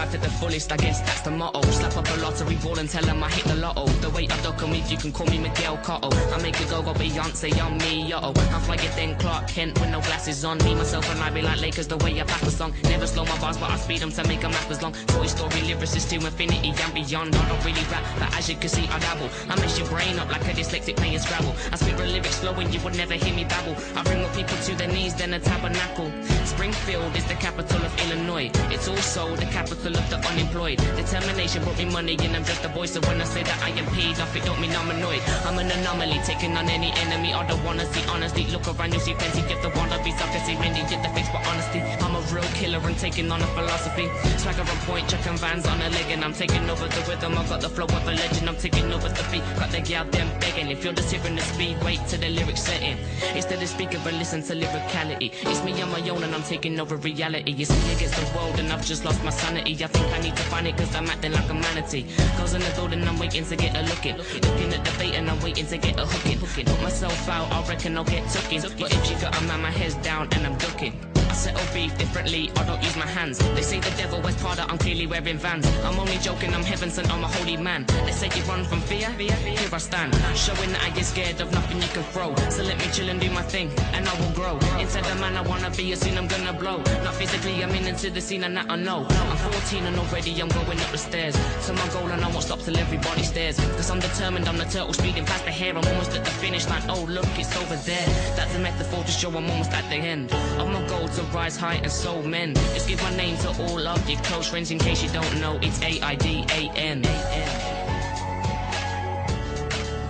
life at the fullest, I guess that's the motto. Slap up a lottery ball and tell them I hit the lotto. The way I duck 'em with, you can call me Miguel Cotto. I make a go Beyonce on me, yo. I'm flyer than Clark Kent with no glasses on. Me, myself and I be like Lakers the way I pass the song. Never slow my bars, but I speed them to make them lap as long. Toy Story lyricist to infinity and beyond. I don't really rap, but as you can see, I dabble. I mess your brain up like a dyslexic playing Scrabble. I spit the lyrics slow and you would never hear me babble. I bring more people to their knees than a tabernacle. Springfield is the capital of Illinois. It's also the capital of the unemployed. Determination brought me money and I'm just a boy. So when I say that I am peed off, it don't mean I'm annoyed. I'm an anomaly, taking on any enemy. I don't wanna see honesty. Look around, you see plenty. If the wanna be sarcastic, many get the face, but honesty, I'm a real killer and taking on a philosophy. Swagger on point, checking Vans on a leg, and I'm taking over the rhythm. I got the flow of a legend. I'm taking over the beat. Got the gal them begging. If you're just hearing the speed, wait till the lyrics setting. Instead of speaking, but listen to lyricality. It's me on my own and I'm taking over reality. It's me against the world and I've just lost my sanity. I think I need to find it cause I'm acting like a manatee. Goes in the building, I'm waiting to get a look in. Looking at the bait and I'm waiting to get a hook in. Put myself out, I reckon I'll get took in. But if you got a man, my head's down and I'm ducking. I settle beef differently, I don't use my hands. They say the devil wears Prada, I'm clearly wearing Vans. I'm only joking, I'm heaven sent, I'm a holy man. They say you run from fear, here I stand. Showing that I get scared of nothing you can throw. So let me chill and do my thing, and I will grow. Inside the man I wanna be, as soon I'm gonna blow. Not physically, I'm into the scene and that I know. I'm 14 and already I'm going up the stairs. So my goal and I won't stop till everybody stares. Cause I'm determined, I'm the turtle speeding past the hair. I'm almost at the finish line, oh look, it's over there. That's a metaphor to show I'm almost at the end of my goal to rise high and so men. Just give my name to all of your close friends in case you don't know. It's AIDAN.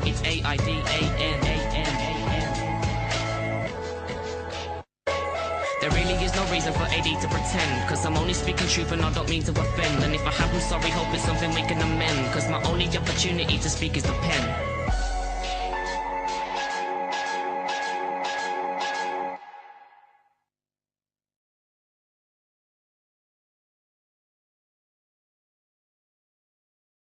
It's AIDAN. There really is no reason for AD to pretend, cause I'm only speaking truth and I don't mean to offend. And if I have, I'm sorry, hope it's something we can amend, cause my only opportunity to speak is the pen.